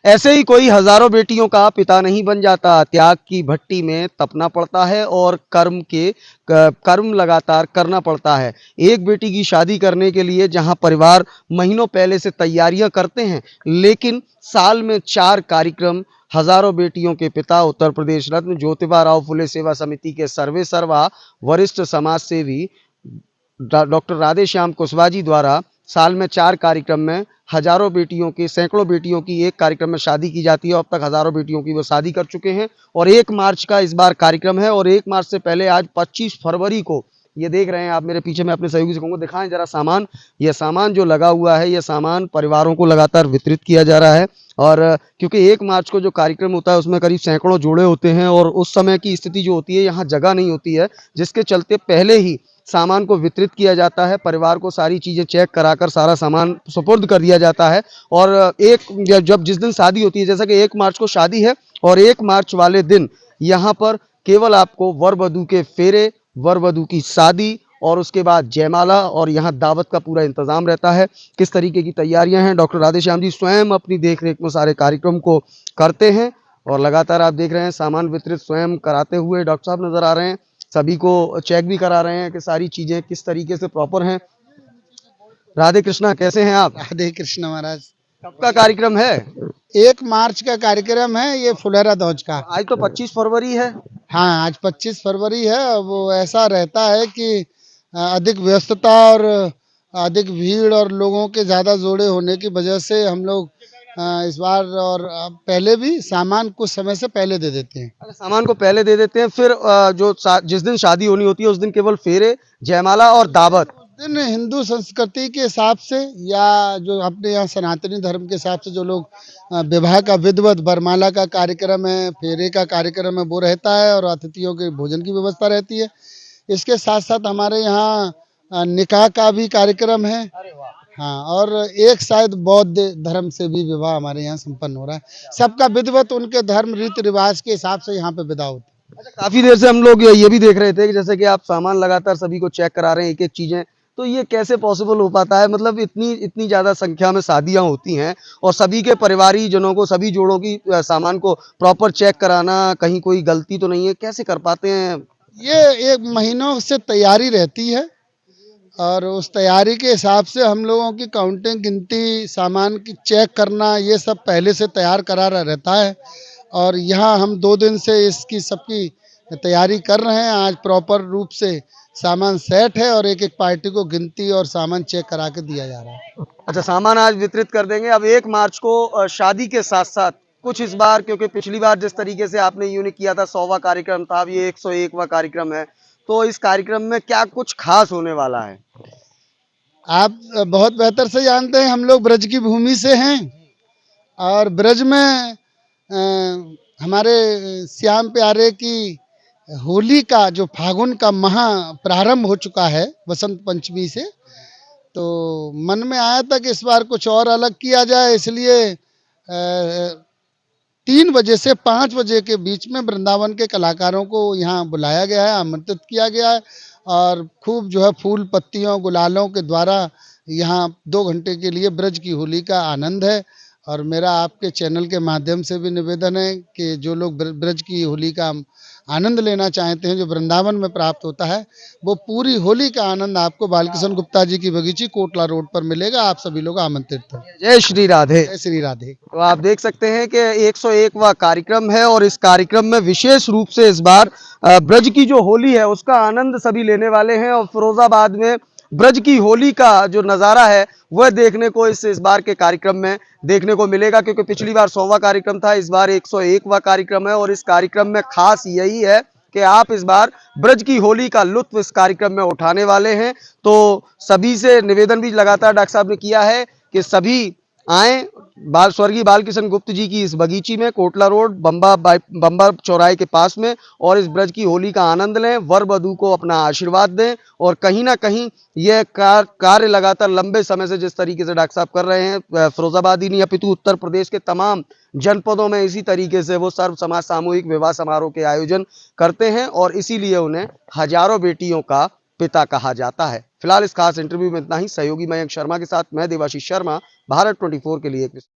ऐसे ही कोई हजारों बेटियों का पिता नहीं बन जाता। त्याग की भट्टी में तपना पड़ता है और कर्म लगातार करना पड़ता है। एक बेटी की शादी करने के लिए जहां परिवार महीनों पहले से तैयारियां करते हैं, लेकिन साल में 4 कार्यक्रम हजारों बेटियों के पिता उत्तर प्रदेश रत्न ज्योतिबा राव फुले सेवा समिति के सर्वे सर्वा वरिष्ठ समाज सेवी डॉक्टर राधेश्याम कुशवाहा जी द्वारा साल में 4 कार्यक्रम में हजारों बेटियों की, सैकड़ों बेटियों की एक कार्यक्रम में शादी की जाती है। अब तक हजारों बेटियों की वो शादी कर चुके हैं और 1 मार्च का इस बार कार्यक्रम है। और 1 मार्च से पहले आज 25 फरवरी को ये देख रहे हैं आप मेरे पीछे, मैं अपने सहयोगी से कहूँगा दिखाएं जरा सामान। ये सामान जो लगा हुआ है, ये सामान परिवारों को लगातार वितरित किया जा रहा है। और क्योंकि 1 मार्च को जो कार्यक्रम होता है उसमें करीब सैकड़ों जोड़े होते हैं और उस समय की स्थिति जो होती है, यहाँ जगह नहीं होती है, जिसके चलते पहले ही सामान को वितरित किया जाता है। परिवार को सारी चीज़ें चेक कराकर सारा सामान सुपुर्द कर दिया जाता है। और जिस दिन शादी होती है, जैसा कि 1 मार्च को शादी है और 1 मार्च वाले दिन यहाँ पर केवल आपको वर वधू के फेरे, वर वधू की शादी और उसके बाद जयमाला और यहाँ दावत का पूरा इंतजाम रहता है। किस तरीके की तैयारियां हैं, डॉक्टर राधेश्याम जी स्वयं अपनी देखरेख में सारे कार्यक्रम को करते हैं और लगातार आप देख रहे हैं सामान वितरित स्वयं कराते हुए डॉक्टर साहब नजर आ रहे हैं। सभी को चेक भी करा रहे हैं कि सारी चीजें किस तरीके से प्रॉपर हैं। राधे कृष्णा, कैसे हैं आप? राधे कृष्ण महाराज। कब का कार्यक्रम है? 1 मार्च का कार्यक्रम है, ये फुलेरा दौज का। आज तो 25 फरवरी है। हाँ, आज 25 फरवरी है। वो ऐसा रहता है कि अधिक व्यस्तता और अधिक भीड़ और लोगों के ज़्यादा जोड़े होने की वजह से हम लोग इस बार और पहले भी सामान कुछ समय से पहले दे देते हैं। अच्छा, सामान को पहले दे देते हैं, फिर जिस दिन शादी होनी होती है उस दिन केवल फेरे, जयमाला और दावत। उस दिन हिंदू संस्कृति के हिसाब से या जो अपने यहाँ सनातनी धर्म के हिसाब से जो लोग विवाह का विधिवत वरमाला का कार्यक्रम है, फेरे का कार्यक्रम है, वो रहता है और अतिथियों के भोजन की व्यवस्था रहती है। इसके साथ साथ हमारे यहाँ निकाह का भी कार्यक्रम है। हाँ, और एक शायद बौद्ध धर्म से भी विवाह हमारे यहाँ संपन्न हो रहा है। सबका विधिवत उनके धर्म रीति रिवाज के हिसाब से यहाँ पे विदा होती है। अच्छा, काफी देर से हम लोग ये भी देख रहे थे कि जैसे कि आप सामान लगातार सभी को चेक करा रहे हैं, एक एक चीजें, तो ये कैसे पॉसिबल हो पाता है? मतलब इतनी इतनी ज्यादा संख्या में शादियां होती हैं और सभी के परिवारी जनों को, सभी जोड़ों की सामान को प्रॉपर चेक कराना, कहीं कोई गलती तो नहीं है, कैसे कर पाते हैं? ये 1 महीनों से तैयारी रहती है और उस तैयारी के हिसाब से हम लोगों की काउंटिंग, गिनती, सामान की चेक करना, ये सब पहले से तैयार करा रहता है। और यहाँ हम 2 दिन से इसकी सबकी तैयारी कर रहे हैं। आज प्रॉपर रूप से सामान सेट है और एक एक पार्टी को गिनती और सामान चेक करा के दिया जा रहा है। अच्छा, सामान आज वितरित कर देंगे। अब 1 मार्च को शादी के साथ साथ कुछ इस बार, क्योंकि पिछली बार जिस तरीके से आपने यूनिक किया था, 100वां कार्यक्रम था, अब ये 101वां कार्यक्रम है, तो इस कार्यक्रम में क्या कुछ खास होने वाला है? आप बहुत बेहतर से जानते हैं, हम लोग ब्रज की भूमि से हैं और ब्रज में हमारे श्याम प्यारे की होली का जो फागुन का महा प्रारंभ हो चुका है वसंत पंचमी से, तो मन में आया था कि इस बार कुछ और अलग किया जाए। इसलिए 3 बजे से 5 बजे के बीच में वृंदावन के कलाकारों को यहाँ बुलाया गया है, आमंत्रित किया गया है और खूब जो है फूल पत्तियों गुलालों के द्वारा यहाँ 2 घंटे के लिए ब्रज की होली का आनंद है। और मेरा आपके चैनल के माध्यम से भी निवेदन है कि जो लोग ब्रज की होली का आनंद लेना चाहते हैं, जो वृंदावन में प्राप्त होता है, वो पूरी होली का आनंद आपको बालकिशन गुप्ता जी की बगीची कोटला रोड पर मिलेगा। आप सभी लोग आमंत्रित हैं। जय श्री राधे। जय श्री राधे। तो आप देख सकते हैं कि 101वां कार्यक्रम है और इस कार्यक्रम में विशेष रूप से इस बार ब्रज की जो होली है उसका आनंद सभी लेने वाले हैं और फिरोजाबाद में ब्रज की होली का जो नज़ारा है वह देखने को इस बार के कार्यक्रम में देखने को मिलेगा, क्योंकि पिछली बार 100वां कार्यक्रम था, इस बार 101वां कार्यक्रम है। और इस कार्यक्रम में खास यही है कि आप इस बार ब्रज की होली का लुत्फ इस कार्यक्रम में उठाने वाले हैं। तो सभी से निवेदन भी लगातार डॉक्टर साहब ने किया है कि सभी आए स्वर्गीय बालकिशन गुप्त जी की इस बगीची में, कोटला रोड बम्बा चौराहे के पास में, और इस ब्रज की होली का आनंद लें, वर वधू को अपना आशीर्वाद दें। और कहीं ना कहीं यह कार्य लगातार लंबे समय से जिस तरीके से डॉक्टर साहब कर रहे हैं, फिरोजाबाद ही नहीं अपितु उत्तर प्रदेश के तमाम जनपदों में इसी तरीके से वो सर्व समाज सामूहिक विवाह समारोह के आयोजन करते हैं और इसीलिए उन्हें हजारों बेटियों का पिता कहा जाता है। फिलहाल इस खास इंटरव्यू में इतना ही। सहयोगी मयंक शर्मा के साथ मैं देवाशीष शर्मा, भारत 24 के लिए।